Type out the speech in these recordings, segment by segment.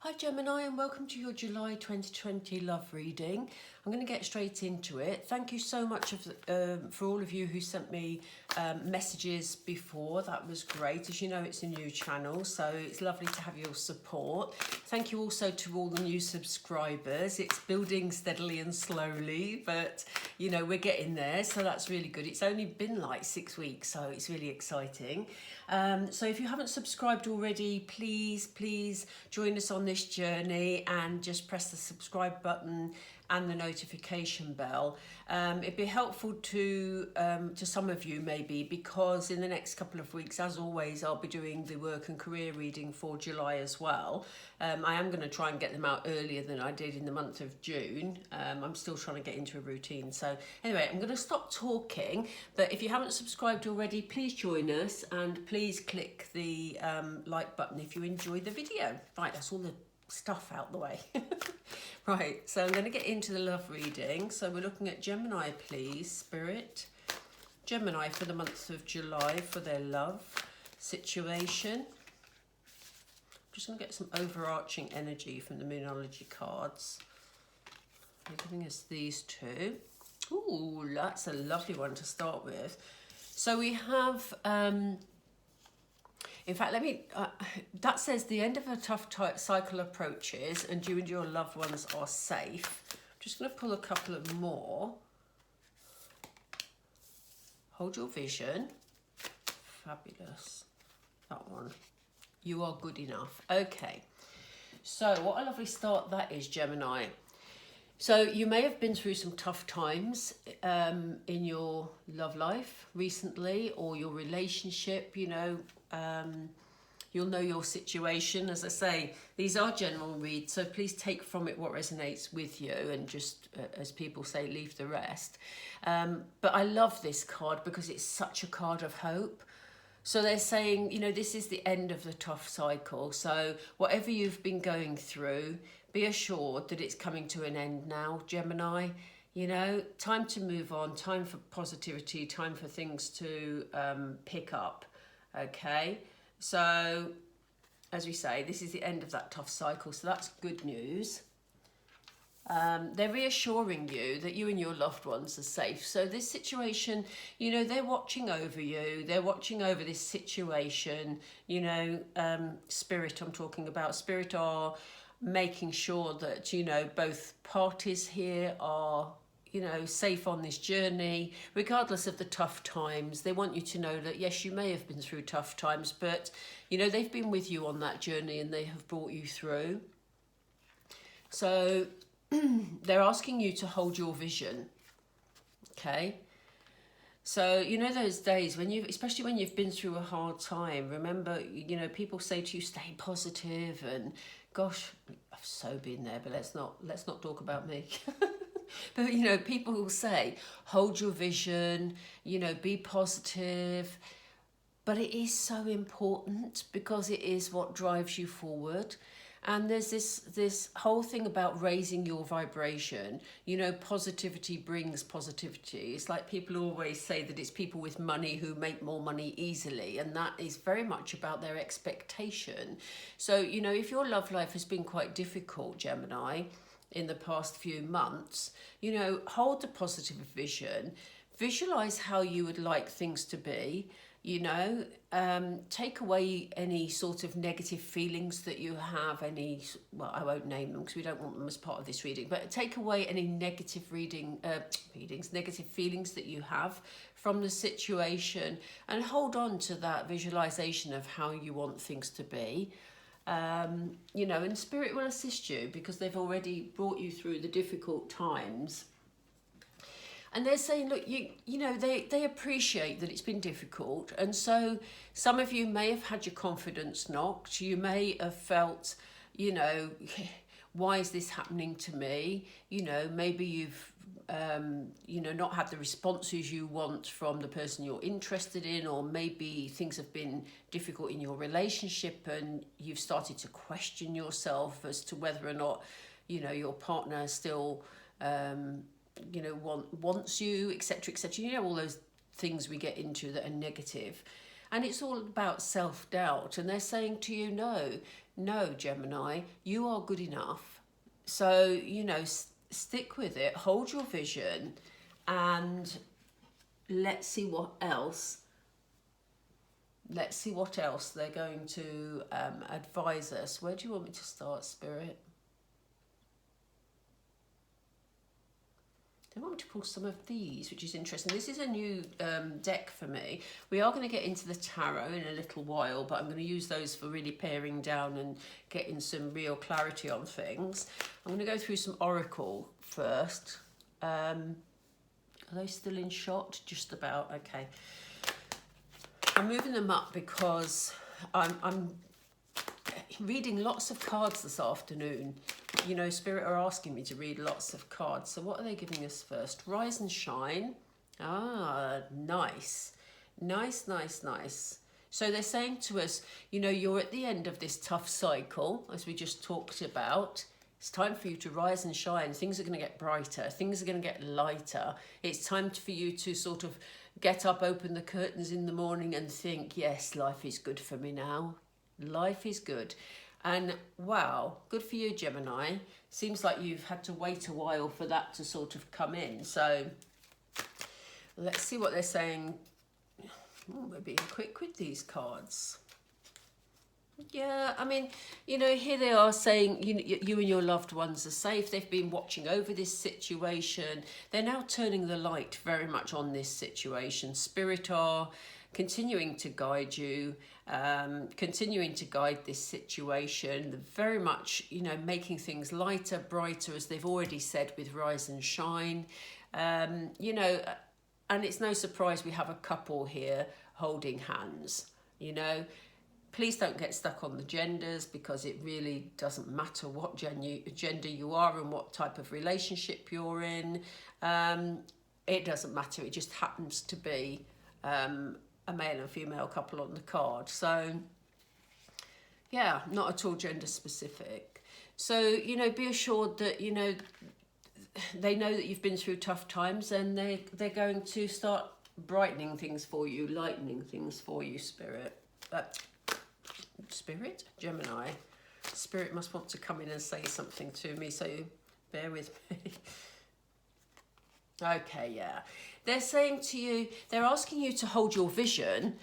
Hi Gemini, and welcome to your July 2020 love reading. I'm going to get straight into it. Thank you so much for all of you who sent me messages before. That was great. As you know, it's a new channel, so it's lovely to have your support. Thank you also to all the new subscribers. It's building steadily and slowly, but you know, we're getting there, so that's really good. It's only been like 6 weeks, so it's really exciting. So if you haven't subscribed already, please join us on this journey and just press the subscribe button and the notification bell. It'd be helpful to some of you maybe, because in the next couple of weeks, as always, I'll be doing the work and career reading for July as well. I am going to try and get them out earlier than I did in the month of June. I'm still trying to get into a routine. So anyway, I'm going to stop talking, but if you haven't subscribed already, please join us and please click the like button if you enjoy the video. Right, that's all the stuff out the way. Right, so I'm going to get into the love reading. So we're looking at Gemini, please, Spirit. Gemini for the month of July for their love situation. I'm just going to get some overarching energy from the Moonology cards. They're giving us these two. Ooh, that's a lovely one to start with. So we have... in fact, that says the end of a tough cycle approaches and you and your loved ones are safe. I'm just going to pull a couple of more. Hold your vision. Fabulous. That one. You are good enough. Okay. So what a lovely start that is, Gemini. So you may have been through some tough times in your love life recently, or your relationship, you know. You'll know your situation. As I say, these are general reads, so please take from it what resonates with you and just, as people say, leave the rest. But I love this card because it's such a card of hope. So they're saying, you know, this is the end of the tough cycle. So whatever you've been going through, be assured that it's coming to an end now, Gemini. You know, time to move on, time for positivity, time for things to pick up. Okay, so as we say, this is the end of that tough cycle, so that's good news. They're reassuring you that you and your loved ones are safe. So this situation, you know, they're watching over you, they're watching over this situation, you know, Spirit I'm talking about. Spirit are making sure that, you know, both parties here are, you know, safe on this journey, regardless of the tough times. They want you to know that, yes, you may have been through tough times, but, you know, they've been with you on that journey and they have brought you through. So they're asking you to hold your vision, okay? So, you know, those days when especially when you've been through a hard time, remember, you know, people say to you, stay positive, and gosh, I've so been there, but let's not talk about me. But, you know, people will say, hold your vision, you know, be positive. But it is so important because it is what drives you forward. And there's this whole thing about raising your vibration. You know, positivity brings positivity. It's like people always say that it's people with money who make more money easily. And that is very much about their expectation. So, you know, if your love life has been quite difficult, Gemini, in the past few months, you know, hold the positive vision, visualize how you would like things to be, you know, take away any sort of negative feelings that you have, well, I won't name them because we don't want them as part of this reading, but take away any negative negative feelings that you have from the situation and hold on to that visualization of how you want things to be. You know, and Spirit will assist you because they've already brought you through the difficult times. And they're saying, look, you know, they appreciate that it's been difficult. And so some of you may have had your confidence knocked. You may have felt, you know, why is this happening to me? You know, maybe you've, you know, not had the responses you want from the person you're interested in, or maybe things have been difficult in your relationship and you've started to question yourself as to whether or not, you know, your partner still, you know, wants you, etc., etc. You know, all those things we get into that are negative. And it's all about self-doubt. And they're saying to you, no, no, Gemini, you are good enough. So, you know, stick with it, hold your vision, and let's see what else. Let's see what else they're going to advise us. Where do you want me to start, Spirit? They want me to pull some of these, which is interesting. This is a new deck for me. We are going to get into the tarot in a little while, but I'm going to use those for really paring down and getting some real clarity on things. I'm going to go through some oracle first. Are they still in shot? Just about. Okay. I'm moving them up because I'm reading lots of cards this afternoon. You know, Spirit are asking me to read lots of cards. So what are they giving us first? Rise and shine. Ah, nice. Nice, nice, nice. So they're saying to us, you know, you're at the end of this tough cycle, as we just talked about. It's time for you to rise and shine. Things are going to get brighter. Things are going to get lighter. It's time for you to sort of get up, open the curtains in the morning and think, yes, life is good for me now. Life is good. And wow, good for you, Gemini. Seems like you've had to wait a while for that to sort of come in. So let's see what they're saying. Oh, we're being quick with these cards. Yeah, I mean, you know, here they are saying you and your loved ones are safe. They've been watching over this situation. They're now turning the light very much on this situation. Spirit are continuing to guide you, continuing to guide this situation, very much, you know, making things lighter, brighter, as they've already said with Rise and Shine. You know, and it's no surprise we have a couple here holding hands, you know. Please don't get stuck on the genders, because it really doesn't matter what gender you are and what type of relationship you're in. It doesn't matter. It just happens to be a male and female couple on the card. So, yeah, not at all gender specific. So, you know, be assured that, you know, they know that you've been through tough times, and they're going to start brightening things for you, lightening things for you, Spirit. Spirit? Gemini. Spirit must want to come in and say something to me, so bear with me. Okay, yeah. They're saying to you, they're asking you to hold your vision,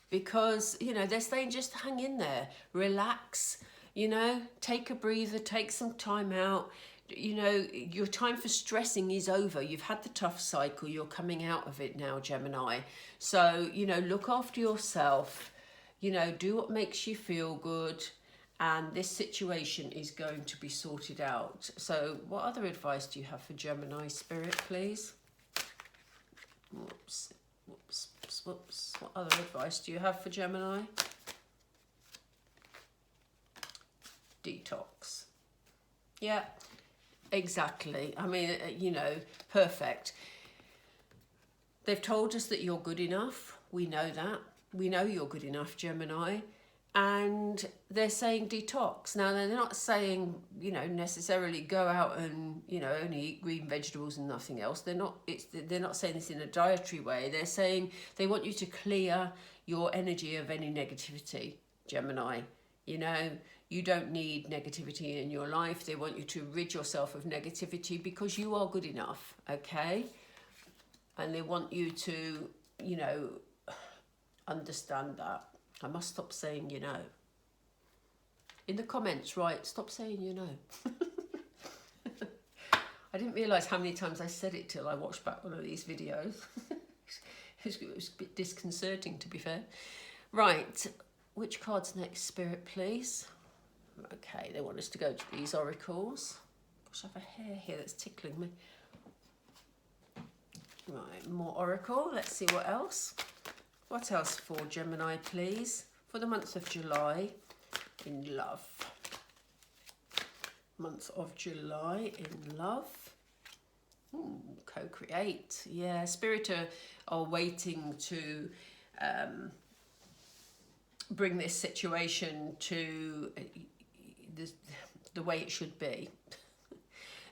because, you know, they're saying just hang in there, relax, you know, take a breather, take some time out. You know, your time for stressing is over. You've had the tough cycle. You're coming out of it now, Gemini. So, you know, look after yourself. You know, do what makes you feel good, and this situation is going to be sorted out. So what other advice do you have for Gemini, Spirit, please? Whoops, whoops, whoops. What other advice do you have for Gemini? Detox. Yeah, exactly. I mean, you know, perfect. They've told us that you're good enough. We know that. We know you're good enough, Gemini. And they're saying detox. Now, they're not saying, you know, necessarily go out and, you know, only eat green vegetables and nothing else. They're not saying this in a dietary way. They're saying they want you to clear your energy of any negativity, Gemini. You know, you don't need negativity in your life. They want you to rid yourself of negativity, because you are good enough, okay? And they want you to, you know, understand that. I must stop saying you know. In the comments, right, stop saying you know. I didn't realise how many times I said it till I watched back one of these videos. It was a bit disconcerting, to be fair. Right, which card's next, Spirit, please? Okay, they want us to go to these oracles. Gosh, I have a hair here that's tickling me. Right, more oracle. Let's see what else. What else for Gemini, please? For the month of July in love. Month of July in love. Ooh, co-create. Yeah, Spirit are waiting to bring this situation to the way it should be.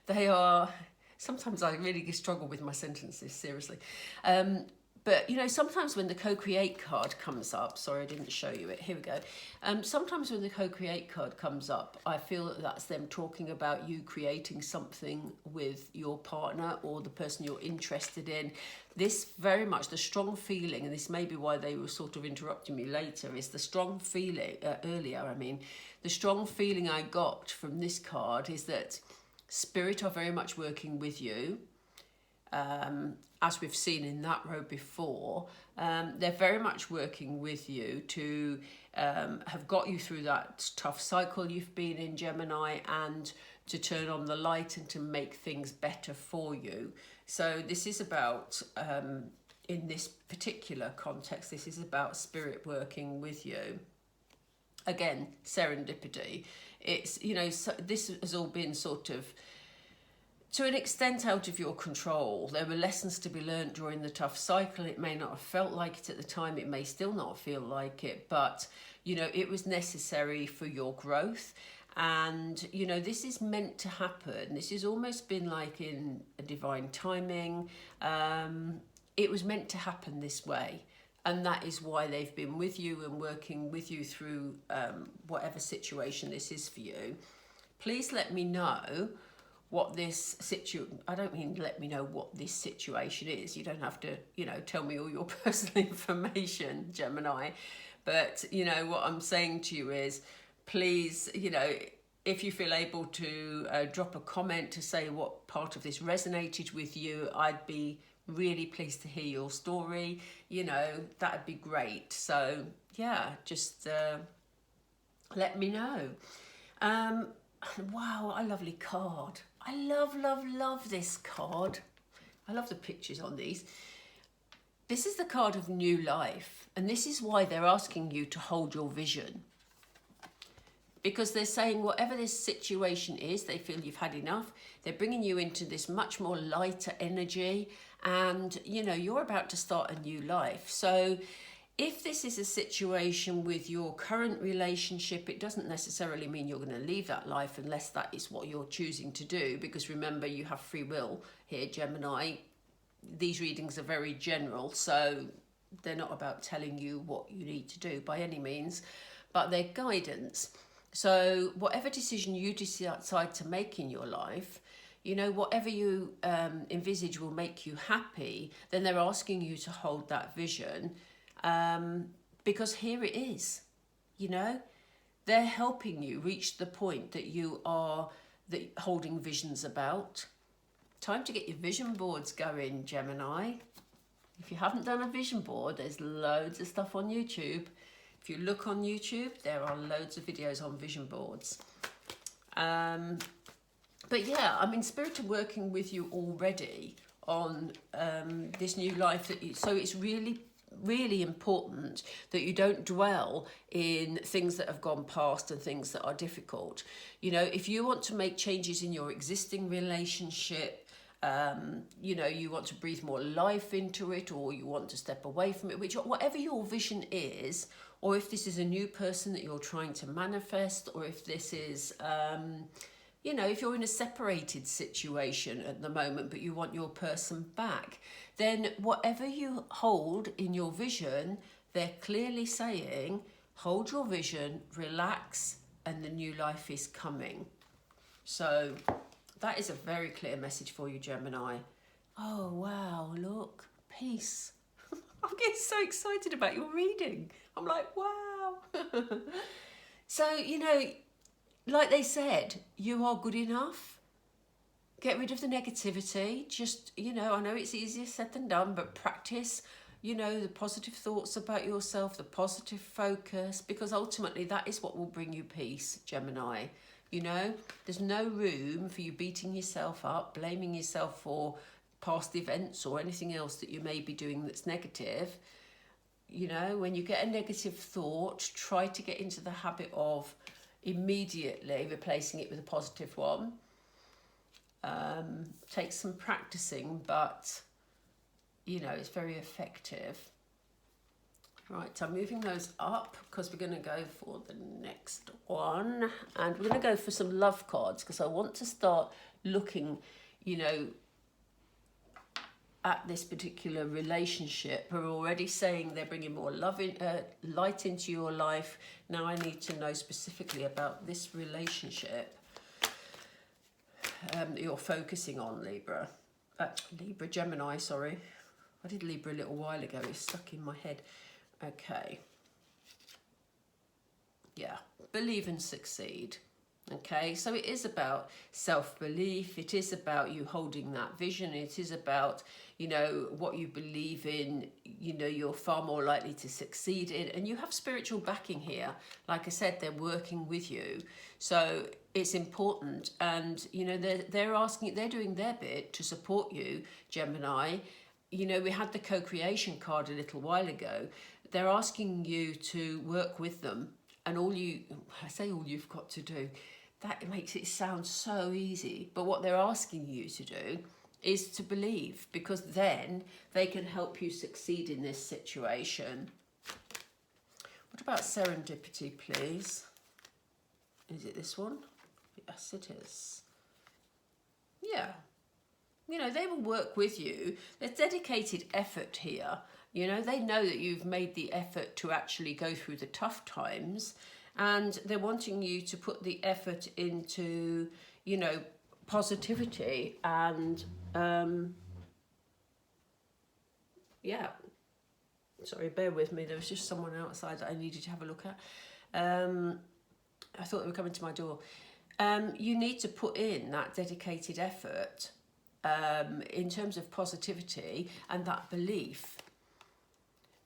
They are... Sometimes I really struggle with my sentences, seriously. But, you know, sometimes when the co-create card comes up, sorry, I didn't show you it. Here we go. Sometimes when the co-create card comes up, I feel that that's them talking about you creating something with your partner or the person you're interested in. This very much, the strong feeling, and this may be why they were sort of interrupting me later, is the strong feeling, the strong feeling I got from this card is that Spirit are very much working with you. As we've seen in that row before, they're very much working with you to have got you through that tough cycle you've been in, Gemini, and to turn on the light and to make things better for you. So this is about, in this particular context, this is about Spirit working with you. Again, serendipity. It's, you know, so this has all been sort of, to an extent, out of your control. There were lessons to be learned during the tough cycle. It may not have felt like it at the time. It may still not feel like it, but, you know, it was necessary for your growth. And, you know, this is meant to happen. This has almost been like in a divine timing. It was meant to happen this way. And that is why they've been with you and working with you through whatever situation this is for you. Please let me know what this I don't mean let me know what this situation is. You don't have to, you know, tell me all your personal information, Gemini. But, you know, what I'm saying to you is, please, you know, if you feel able to drop a comment to say what part of this resonated with you, I'd be really pleased to hear your story. You know, that'd be great. So, yeah, just let me know. Wow, a lovely card. I love this card. I love the pictures on these. This is the card of new life. And this is why they're asking you to hold your vision. Because they're saying whatever this situation is, they feel you've had enough. They're bringing you into this much more lighter energy. And, you know, you're about to start a new life. So if this is a situation with your current relationship, it doesn't necessarily mean you're going to leave that life unless that is what you're choosing to do. Because remember, you have free will here, Gemini. These readings are very general, so they're not about telling you what you need to do by any means, but they're guidance. So whatever decision you decide to make in your life, you know, whatever you envisage will make you happy, then they're asking you to hold that vision. Because here it is, you know, they're helping you reach the point that you are holding visions about. Time to get your vision boards going, Gemini. If you haven't done a vision board, there's loads of stuff on YouTube. If you look on YouTube, there are loads of videos on vision boards. But yeah, I mean, Spirit are working with you already on this new life. So it's really important that you don't dwell in things that have gone past and things that are difficult. You know, if you want to make changes in your existing relationship, you know, you want to breathe more life into it, or you want to step away from it, whatever your vision is, or if this is a new person that you're trying to manifest, or if this is, you know, if you're in a separated situation at the moment, but you want your person back, then whatever you hold in your vision, they're clearly saying, hold your vision, relax, and the new life is coming. So that is a very clear message for you, Gemini. Oh, wow, look, peace. I'm getting so excited about your reading. I'm like, wow. So, you know, like they said, you are good enough. Get rid of the negativity. Just, you know, I know it's easier said than done, but practice, you know, the positive thoughts about yourself, the positive focus, because ultimately that is what will bring you peace, Gemini. You know, there's no room for you beating yourself up, blaming yourself for past events or anything else that you may be doing that's negative. You know, when you get a negative thought, try to get into the habit of immediately replacing it with a positive one. Takes some practicing, but, you know, it's very effective. Right, so I'm moving those up because we're going to go for the next one. And we're going to go for some love cards because I want to start looking, you know, at this particular relationship are already saying they're bringing more love in, light into your life. Now I need to know specifically about this relationship that you're focusing on, Libra. Gemini, sorry. I did Libra a little while ago. It's stuck in my head. Okay. Yeah. Believe and succeed. Okay, so it is about self-belief. It is about you holding that vision. It is about, you know, what you believe in, you know, you're far more likely to succeed in. And you have spiritual backing here. Like I said, they're working with you. So it's important. And, you know, they're doing their bit to support you, Gemini. You know, we had the co-creation card a little while ago. They're asking you to work with them. And I say all you've got to do, that makes it sound so easy. But what they're asking you to do is to believe, because then they can help you succeed in this situation. What about serendipity, please? Is it this one? Yes, it is. Yeah. You know, they will work with you. There's dedicated effort here. You know, they know that you've made the effort to actually go through the tough times, and they're wanting you to put the effort into, you know, positivity and, yeah. Sorry, bear with me. There was just someone outside that I needed to have a look at. I thought they were coming to my door. You need to put in that dedicated effort in terms of positivity and that belief.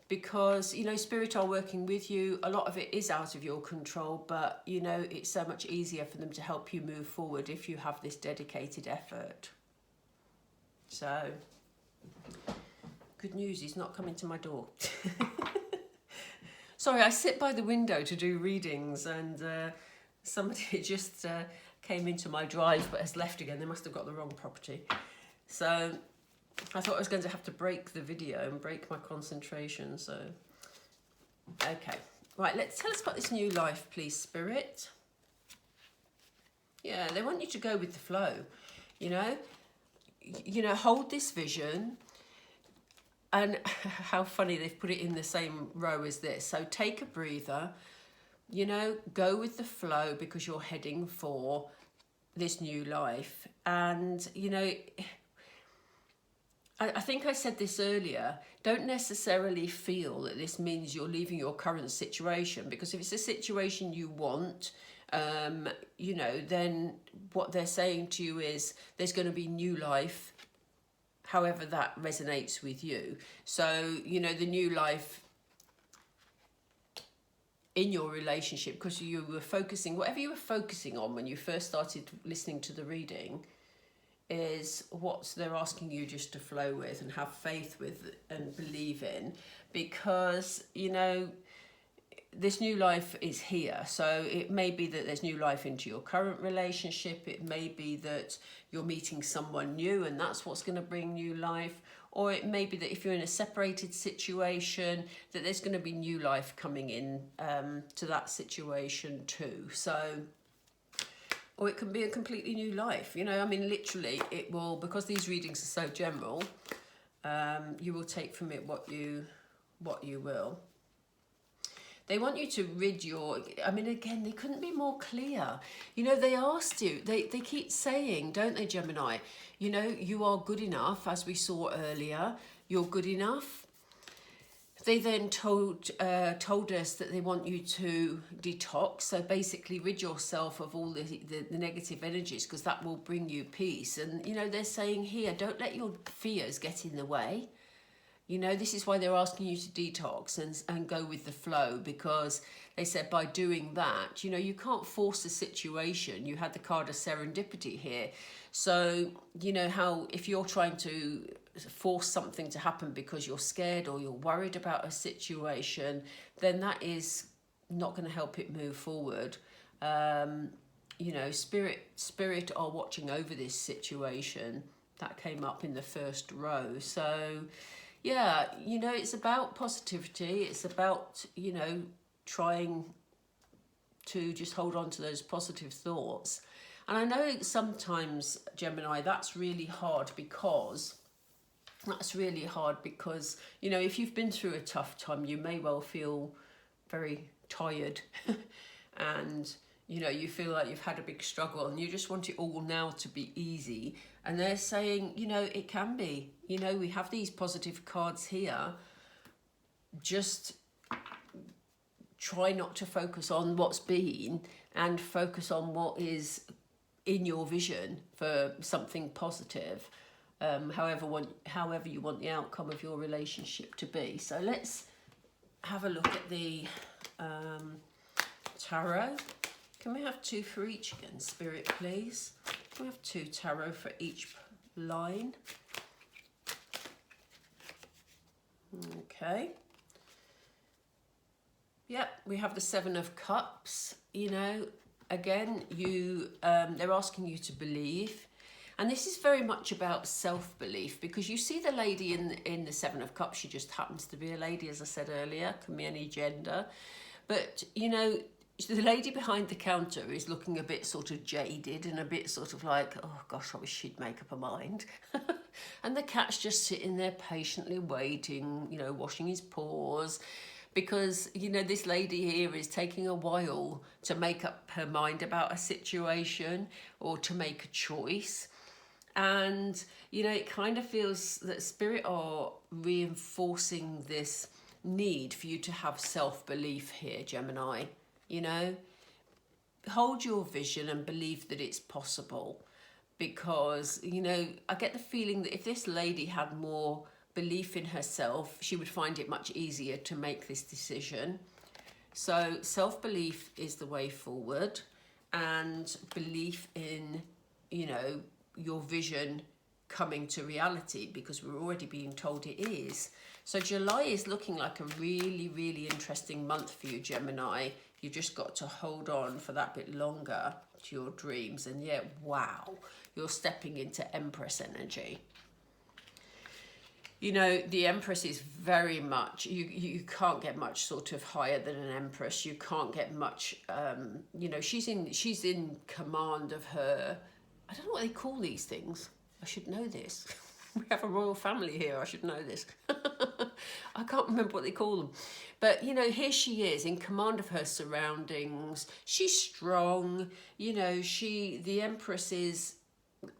Because, you know, spirit are working with you. A lot of it is out of your control, but, you know, it's so much easier for them to help you move forward if you have this dedicated effort. So, good news, he's not coming to my door. Sorry, I sit by the window to do readings, and somebody just came into my drive but has left again. They must have got the wrong property. So I thought I was going to have to break the video and break my concentration, so... Okay, right, tell us about this new life, please, Spirit. Yeah, they want you to go with the flow, you know? You know, hold this vision, and how funny they've put it in the same row as this. So take a breather, you know, go with the flow, because you're heading for this new life. And, you know... I think I said this earlier, don't necessarily feel that this means you're leaving your current situation, because if it's a situation you want, you know, then what they're saying to you is there's going to be new life, however that resonates with you. So, you know, the new life in your relationship, because you were focusing, whatever you were focusing on when you first started listening to the reading, is what they're asking you just to flow with and have faith with and believe in, because, you know, this new life is here. So it may be that there's new life into your current relationship. It may be that you're meeting someone new and that's what's going to bring new life. Or it may be that if you're in a separated situation, that there's going to be new life coming in to that situation too. So... or it can be a completely new life. You know, I mean, literally, it will, because these readings are so general, you will take from it what you will. They want you to rid your... I mean, again, they couldn't be more clear. You know, they asked you, they keep saying, don't they, Gemini? You know, you are good enough, as we saw earlier. You're good enough. They then told us that they want you to detox, so basically rid yourself of all the negative energies, because that will bring you peace. And, you know, they're saying here, don't let your fears get in the way. You know, this is why they're asking you to detox and go with the flow, because they said by doing that, you know, you can't force the situation. You had the card of serendipity here. So, you know, how if you're trying to force something to happen because you're scared or you're worried about a situation, then that is not going to help it move forward. You know, spirit are watching over this situation. That came up in the first row. So yeah, you know, it's about positivity. It's about, you know, trying to just hold on to those positive thoughts. And I know sometimes, Gemini, that's really hard, because That's really hard because, you know, if you've been through a tough time, you may well feel very tired and, you know, you feel like you've had a big struggle and you just want it all now to be easy. And they're saying, you know, it can be. You know, we have these positive cards here. Just try not to focus on what's been and focus on what is in your vision for something positive. However you want the outcome of your relationship to be. So let's have a look at the tarot. Can we have 2 for each again, Spirit, please? Can we have 2 tarot for each line? Okay. Yep, we have the 7 of Cups. You know, again, they're asking you to believe. And this is very much about self-belief, because you see the lady in the 7 of Cups, she just happens to be a lady, as I said earlier, can be any gender. But, you know, the lady behind the counter is looking a bit sort of jaded and a bit sort of like, oh gosh, I wish she'd make up her mind. And the cat's just sitting there patiently waiting, you know, washing his paws. Because, you know, this lady here is taking a while to make up her mind about a situation or to make a choice. And, you know, it kind of feels that Spirit are reinforcing this need for you to have self-belief here, Gemini. You know, hold your vision and believe that it's possible. Because, you know, I get the feeling that if this lady had more belief in herself, she would find it much easier to make this decision. So self-belief is the way forward, and belief in, you know, your vision coming to reality, because we're already being told it is. So July is looking like a really, really interesting month for you, Gemini. You've just got to hold on for that bit longer to your dreams. And yeah, wow, you're stepping into Empress energy. You know, the Empress is very much, you can't get much sort of higher than an Empress. You can't get much, you know, she's in command of her, I don't know what they call these things. I should know this. We have a royal family here, I should know this. I can't remember what they call them. But, you know, here she is in command of her surroundings. She's strong, you know, the Empress is,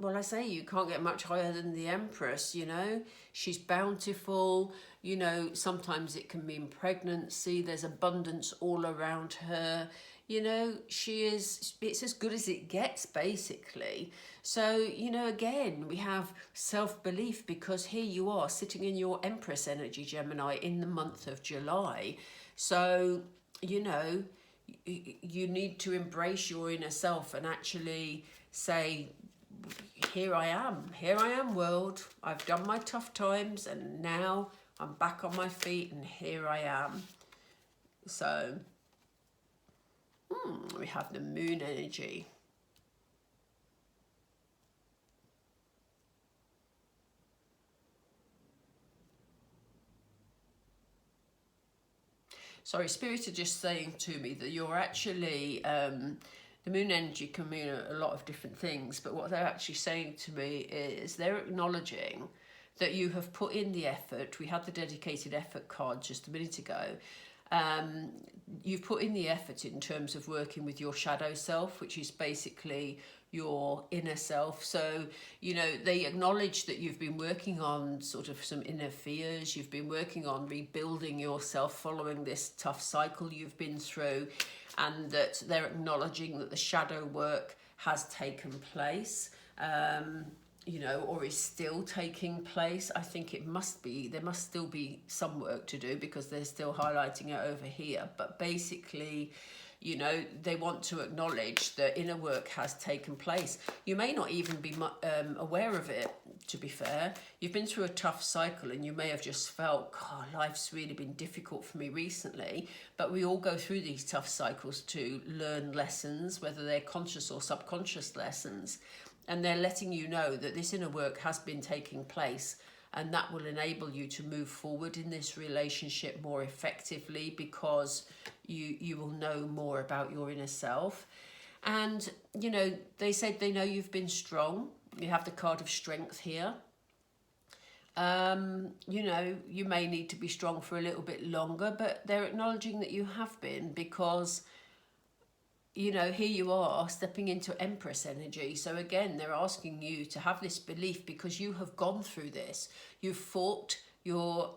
well, I say you can't get much higher than the Empress, you know. She's bountiful, you know, sometimes it can mean pregnancy. There's abundance all around her. You know, it's as good as it gets, basically. So, you know, again, we have self-belief, because here you are sitting in your Empress energy, Gemini, in the month of July. So, you know, you need to embrace your inner self and actually say, here I am, world. I've done my tough times and now I'm back on my feet and here I am. So, we have the moon energy. Sorry, Spirit are just saying to me that you're actually, the moon energy can mean a lot of different things, but what they're actually saying to me is they're acknowledging that you have put in the effort. We had the dedicated effort card just a minute ago. You've put in the effort in terms of working with your shadow self, which is basically your inner self. So, you know, they acknowledge that you've been working on sort of some inner fears. You've been working on rebuilding yourself following this tough cycle you've been through, and that they're acknowledging that the shadow work has taken place. You know, or is still taking place. I think there must still be some work to do, because they're still highlighting it over here. But basically, you know, they want to acknowledge that inner work has taken place. You may not even be aware of it, to be fair. You've been through a tough cycle and you may have just felt, God, life's really been difficult for me recently. But we all go through these tough cycles to learn lessons, whether they're conscious or subconscious lessons. And they're letting you know that this inner work has been taking place, and that will enable you to move forward in this relationship more effectively, because you will know more about your inner self. And, you know, they said they know you've been strong. You have the card of strength here. You know, you may need to be strong for a little bit longer, but they're acknowledging that you have been, because, you know, here you are stepping into Empress energy. So again, they're asking you to have this belief because you have gone through this. You've fought your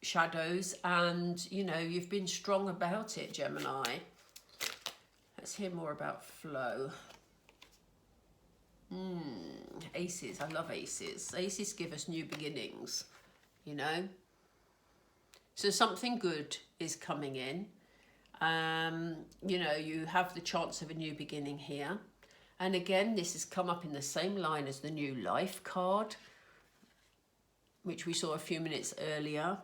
shadows, and, you know, you've been strong about it, Gemini. Let's hear more about flow. Aces. I love aces. Aces give us new beginnings, you know. So something good is coming in. You know, you have the chance of a new beginning here. And again, this has come up in the same line as the new life card, which we saw a few minutes earlier.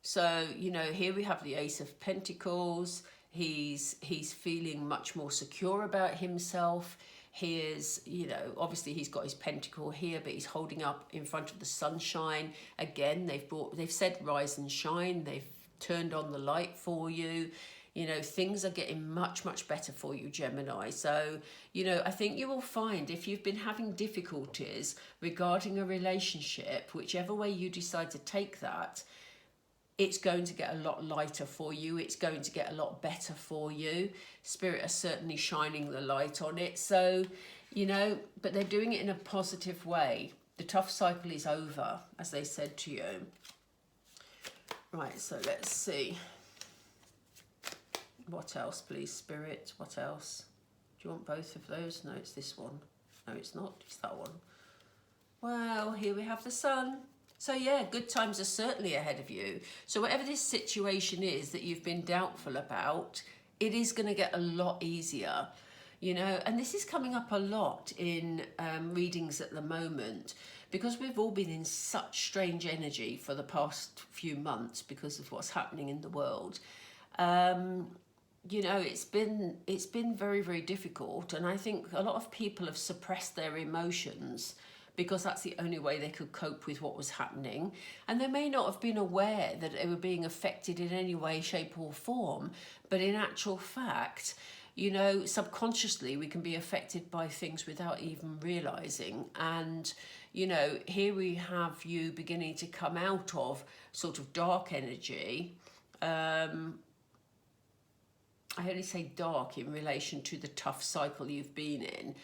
So, you know, here we have the Ace of Pentacles. He's feeling much more secure about himself. He is, you know, obviously he's got his pentacle here, but he's holding up in front of the sunshine. Again, they've said rise and shine. They've turned on the light for you. You know, things are getting much, much better for you, Gemini. So, you know, I think you will find if you've been having difficulties regarding a relationship, whichever way you decide to take that, it's going to get a lot lighter for you. It's going to get a lot better for you. Spirit are certainly shining the light on it. So, you know, but they're doing it in a positive way. The tough cycle is over, as they said to you. Right, so let's see. What else, please, Spirit? What else? Do you want both of those? No, it's this one. No, it's not. It's that one. Well, here we have the Sun. So yeah, good times are certainly ahead of you. So whatever this situation is that you've been doubtful about, it is going to get a lot easier, you know. And this is coming up a lot in readings at the moment, because we've all been in such strange energy for the past few months because of what's happening in the world. You know, it's been very, very difficult, and I think a lot of people have suppressed their emotions because that's the only way they could cope with what was happening. And they may not have been aware that they were being affected in any way, shape or form. But in actual fact, you know, subconsciously we can be affected by things without even realising. And, you know, here we have you beginning to come out of sort of dark energy. I only say dark in relation to the tough cycle you've been in,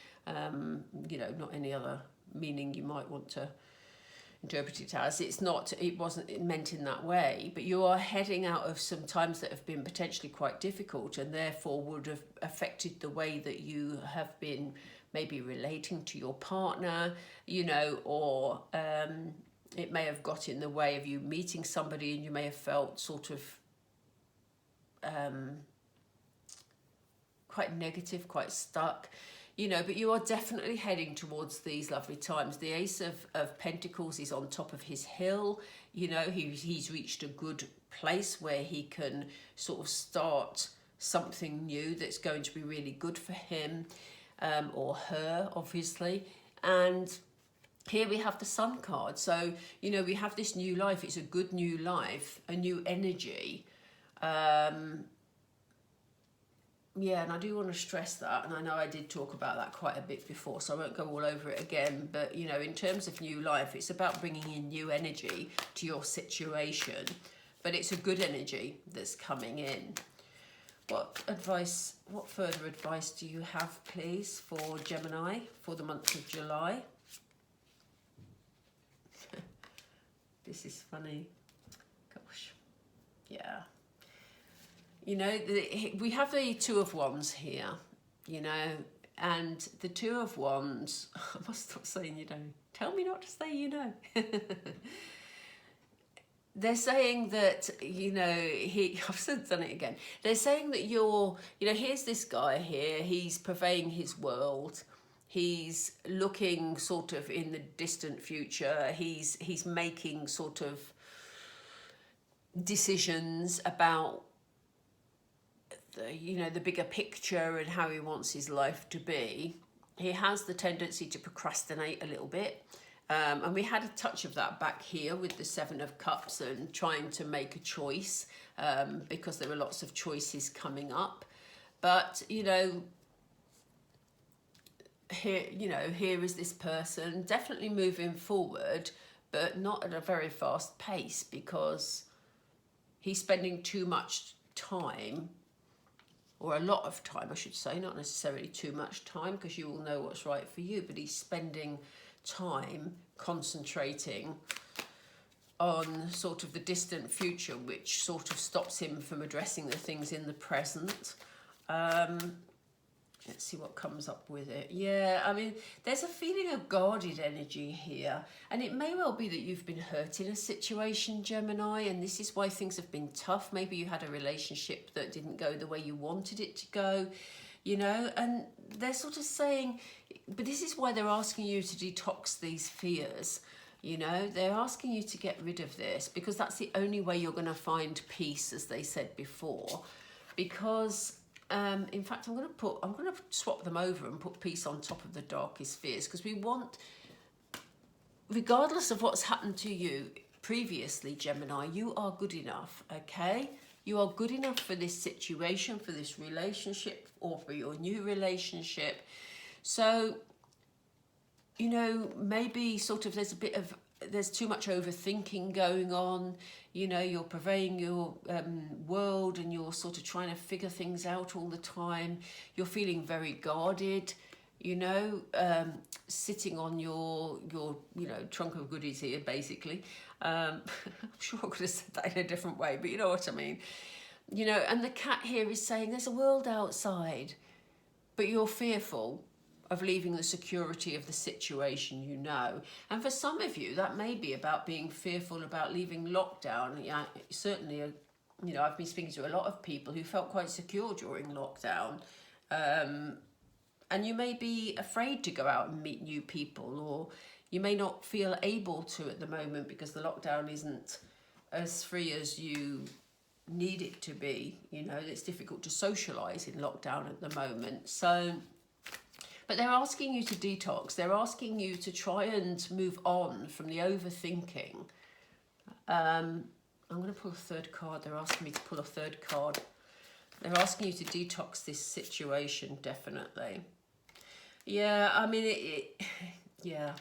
you know, not any other meaning you might want to interpret it as. It wasn't meant in that way, but you are heading out of some times that have been potentially quite difficult, and therefore would have affected the way that you have been maybe relating to your partner, you know, or it may have got in the way of you meeting somebody, and you may have felt sort of quite negative, quite stuck. You know, but you are definitely heading towards these lovely times. The Ace of Pentacles is on top of his hill. You know, he's reached a good place where he can sort of start something new that's going to be really good for him, or her, obviously. And here we have the Sun card. So, you know, we have this new life. It's a good new life, a new energy. Yeah, and I do want to stress that, and I know I did talk about that quite a bit before, so I won't go all over it again, but, you know, in terms of new life, it's about bringing in new energy to your situation, but it's a good energy that's coming in. What further advice do you have, please, for Gemini for the month of July? This is funny. Gosh. Yeah. You know, we have the Two of Wands here, you know, and the Two of Wands, I must stop saying you know, tell me not to say you know. They're saying that, you know, I've done it again. They're saying that you know, here's this guy here, he's purveying his world. He's looking sort of in the distant future. He's making sort of decisions about the bigger picture and how he wants his life to be. He has the tendency to procrastinate a little bit. And we had a touch of that back here with the Seven of Cups and trying to make a choice, because there were lots of choices coming up. But, you know, here, you know, here is this person definitely moving forward, but not at a very fast pace, because he's spending too much time, or a lot of time, I should say, not necessarily too much time, because you will know what's right for you, but he's spending time concentrating on sort of the distant future, which sort of stops him from addressing the things in the present. Let's see what comes up with it. Yeah, I mean, there's a feeling of guarded energy here. And it may well be that you've been hurt in a situation, Gemini, and this is why things have been tough. Maybe you had a relationship that didn't go the way you wanted it to go, you know, and they're sort of saying, but this is why they're asking you to detox these fears. You know, they're asking you to get rid of this, because that's the only way you're going to find peace, as they said before. Because in fact, I'm going to swap them over and put peace on top of the darkest fears, because we want, regardless of what's happened to you previously, Gemini, you are good enough, okay? You are good enough for this situation, for this relationship, or for your new relationship. So, you know, maybe sort of there's too much overthinking going on. You know, you're purveying your world, and you're sort of trying to figure things out all the time. You're feeling very guarded, you know, sitting on your you know, trunk of goodies here, basically. I'm sure I could have said that in a different way, but you know what I mean. You know, and the cat here is saying there's a world outside, but you're fearful of leaving the security of the situation, you know. And for some of you, that may be about being fearful about leaving lockdown. Yeah, certainly, you know, I've been speaking to a lot of people who felt quite secure during lockdown. And you may be afraid to go out and meet new people, or you may not feel able to at the moment because the lockdown isn't as free as you need it to be. You know, it's difficult to socialise in lockdown at the moment. So, but they're asking you to detox. They're asking you to try and move on from the overthinking. I'm going to pull a third card. They're asking me to pull a third card. They're asking you to detox this situation, definitely. Yeah, I mean, yeah.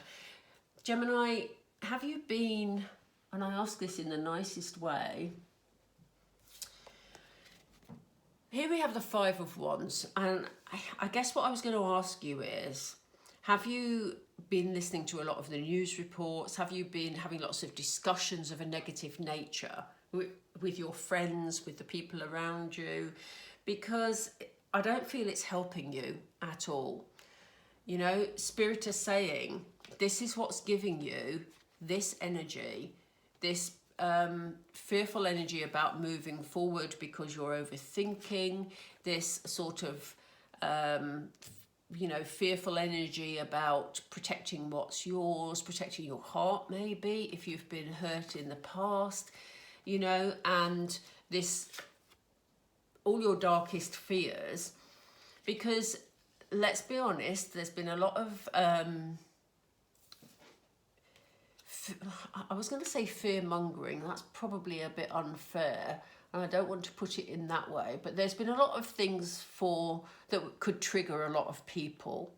Gemini, have you been, and I ask this in the nicest way, here we have the Five of Wands, and I guess what I was going to ask you is, have you been listening to a lot of the news reports? Have you been having lots of discussions of a negative nature with your friends, with the people around you? Because I don't feel it's helping you at all. You know, Spirit is saying, this is what's giving you this energy, this fearful energy about moving forward because you're overthinking, this sort of, you know, fearful energy about protecting what's yours, protecting your heart maybe, if you've been hurt in the past, you know, and this, all your darkest fears, because let's be honest, there's been a lot of, I was going to say fear-mongering, that's probably a bit unfair, and I don't want to put it in that way, but there's been a lot of things that could trigger a lot of people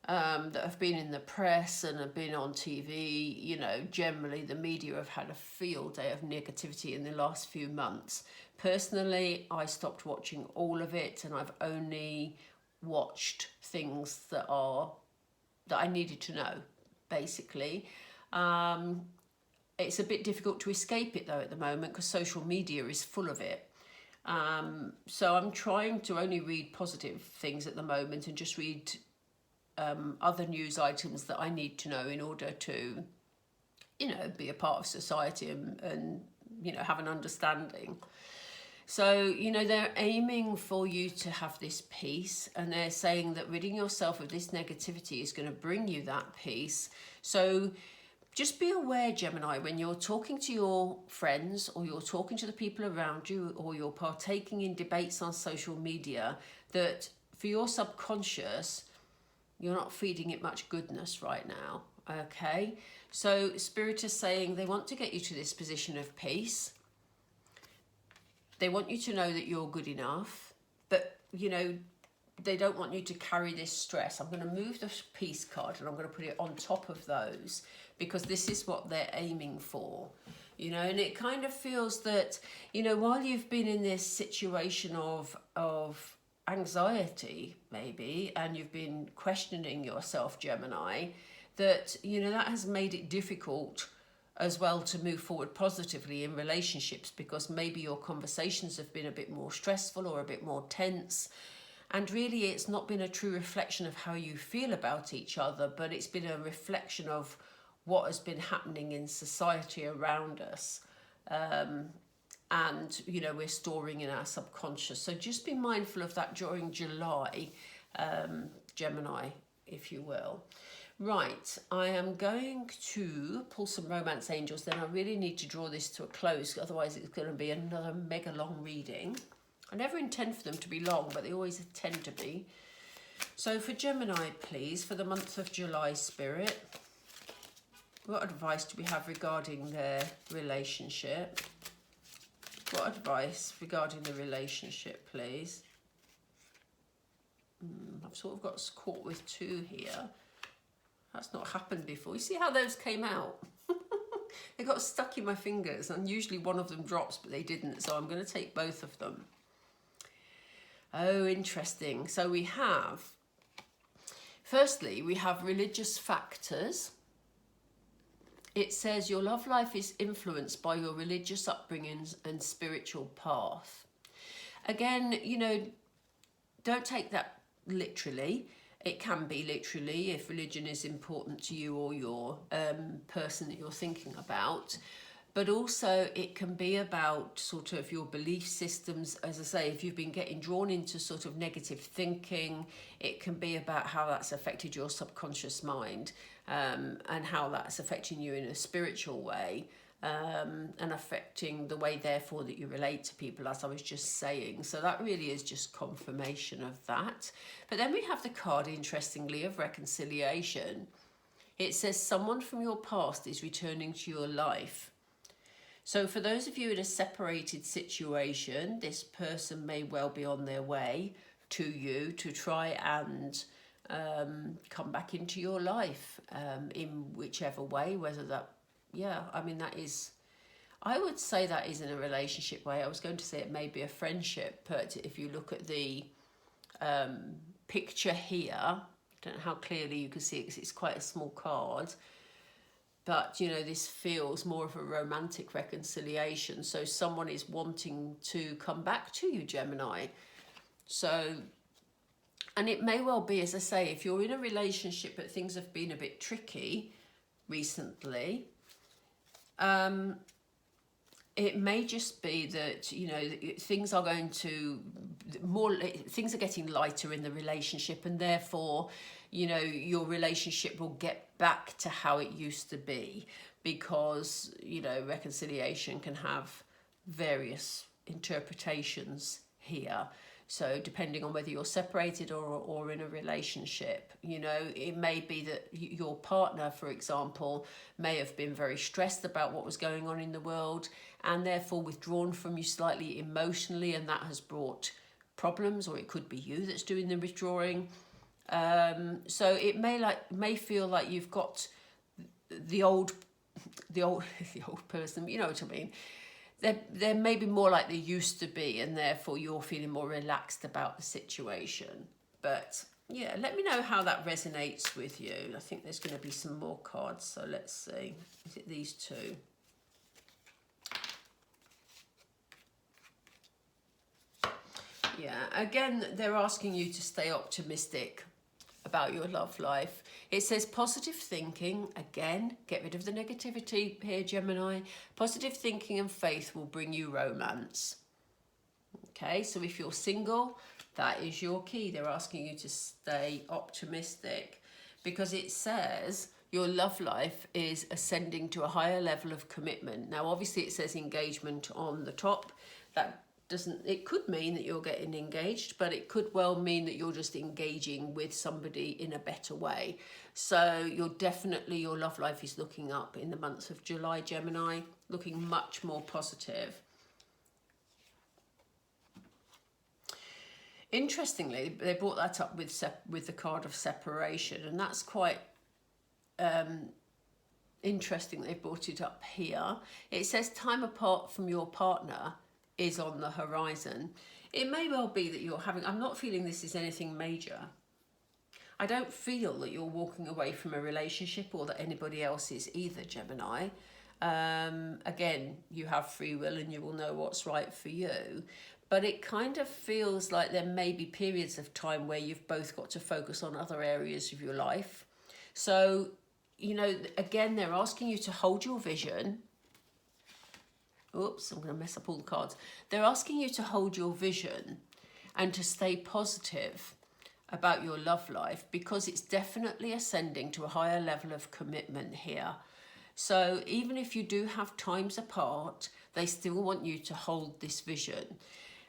that have been in the press and have been on TV. You know, generally the media have had a field day of negativity in the last few months. Personally, I stopped watching all of it, and I've only watched things that I needed to know, basically. It's a bit difficult to escape it though at the moment, because social media is full of it. So I'm trying to only read positive things at the moment, and just read other news items that I need to know in order to, you know, be a part of society and you know, have an understanding. So, you know, they're aiming for you to have this peace, and they're saying that ridding yourself of this negativity is going to bring you that peace. So just be aware, Gemini, when you're talking to your friends, or you're talking to the people around you, or you're partaking in debates on social media, that for your subconscious, you're not feeding it much goodness right now, okay? So Spirit is saying they want to get you to this position of peace. They want you to know that you're good enough, but, you know, they don't want you to carry this stress. I'm going to move the peace card and I'm going to put it on top of those, because this is what they're aiming for, you know. And it kind of feels that, you know, while you've been in this situation of anxiety maybe, and you've been questioning yourself, Gemini, that, you know, that has made it difficult as well to move forward positively in relationships, because maybe your conversations have been a bit more stressful or a bit more tense. And really, it's not been a true reflection of how you feel about each other, but it's been a reflection of what has been happening in society around us. And, you know, we're storing in our subconscious. So just be mindful of that during July, Gemini, if you will. Right, I am going to pull some romance angels. Then I really need to draw this to a close, otherwise it's going to be another mega long reading. I never intend for them to be long, but they always tend to be. So for Gemini, please, for the month of July, Spirit, what advice do we have regarding their relationship? What advice regarding the relationship, please? I've sort of got caught with two here. That's not happened before. You see how those came out? They got stuck in my fingers, and usually one of them drops, but they didn't. So I'm going to take both of them. Oh, interesting. So we have, firstly, we have religious factors. It says your love life is influenced by your religious upbringings and spiritual path. Again, you know, don't take that literally. It can be literally if religion is important to you or your person that you're thinking about. But also it can be about sort of your belief systems. As I say, if you've been getting drawn into sort of negative thinking, it can be about how that's affected your subconscious mind, and how that's affecting you in a spiritual way, and affecting the way, therefore, that you relate to people, as I was just saying. So that really is just confirmation of that. But then we have the card, interestingly, of reconciliation. It says someone from your past is returning to your life. So for those of you in a separated situation, this person may well be on their way to you to try and come back into your life, in whichever way, whether that, yeah, I mean, that is, I would say that is in a relationship way. I was going to say it may be a friendship, but if you look at the picture here, I don't know how clearly you can see it because it's quite a small card. But, you know, this feels more of a romantic reconciliation. So someone is wanting to come back to you, Gemini. So, and it may well be, as I say, if you're in a relationship but things have been a bit tricky recently, it may just be that, you know, things are going to things are getting lighter in the relationship, and therefore, you know, your relationship will get back to how it used to be, because, you know, reconciliation can have various interpretations here. So depending on whether you're separated or in a relationship, you know, it may be that your partner, for example, may have been very stressed about what was going on in the world and therefore withdrawn from you slightly emotionally, and that has brought problems, or it could be you that's doing the withdrawing. So it may feel like you've got the old person, you know what I mean. They're maybe more like they used to be, and therefore you're feeling more relaxed about the situation. But yeah, let me know how that resonates with you. I think there's going to be some more cards, so let's see. Is it these two? Yeah, again, they're asking you to stay optimistic about your love life. It says positive thinking. Again, get rid of the negativity here, Gemini. Positive thinking and faith will bring you romance. Okay, so if you're single, that is your key. They're asking you to stay optimistic, because it says your love life is ascending to a higher level of commitment. Now, obviously it says engagement on the top. That doesn't, it could mean that you're getting engaged, but it could well mean that you're just engaging with somebody in a better way. So you're definitely, your love life is looking up in the month of July, Gemini, looking much more positive. Interestingly, they brought that up with the card of separation, and that's quite interesting. They brought it up here. It says time apart from your partner is on the horizon. It may well be that you're having, I'm not feeling this is anything major. I don't feel that you're walking away from a relationship or that anybody else is either, Gemini. Again, you have free will and you will know what's right for you. But it kind of feels like there may be periods of time where you've both got to focus on other areas of your life. So, you know, again, they're asking you to hold your vision. Oops, I'm going to mess up all the cards. They're asking you to hold your vision and to stay positive about your love life, because it's definitely ascending to a higher level of commitment here. So even if you do have times apart, they still want you to hold this vision.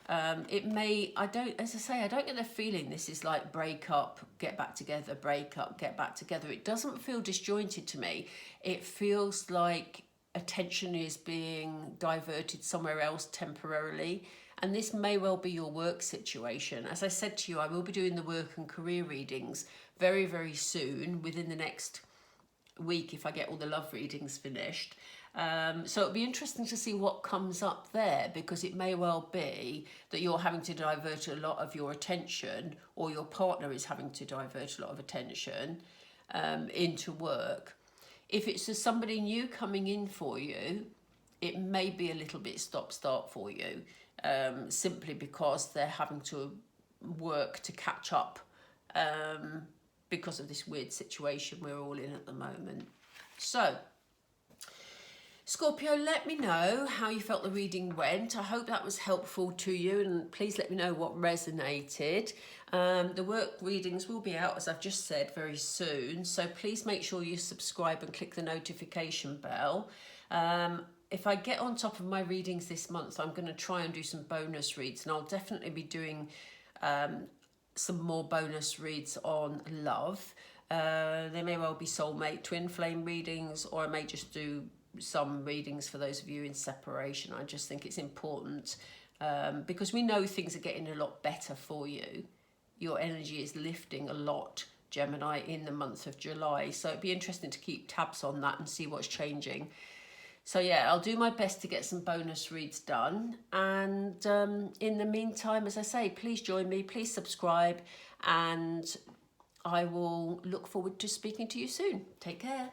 It may, as I say, I don't get the feeling this is like break up, get back together, break up, get back together. It doesn't feel disjointed to me. It feels like attention is being diverted somewhere else temporarily. And this may well be your work situation. As I said to you, I will be doing the work and career readings very, very soon, within the next week, if I get all the love readings finished. So it'll be interesting to see what comes up there, because it may well be that you're having to divert a lot of your attention, or your partner is having to divert a lot of attention into work. If it's just somebody new coming in for you, it may be a little bit stop-start for you, simply because they're having to work to catch up because of this weird situation we're all in at the moment. So, Scorpio, let me know how you felt the reading went. I hope that was helpful to you, and please let me know what resonated. The work readings will be out, as I've just said, very soon. So please make sure you subscribe and click the notification bell. If I get on top of my readings this month, I'm going to try and do some bonus reads, and I'll definitely be doing some more bonus reads on love. They may well be soulmate, twin flame readings, or I may just do some readings for those of you in separation. I just think it's important because we know things are getting a lot better for you. Your energy is lifting a lot, Gemini, in the month of July. So it'd be interesting to keep tabs on that and see what's changing. So yeah, I'll do my best to get some bonus reads done. And in the meantime, as I say, please join me, please subscribe, and I will look forward to speaking to you soon. Take care.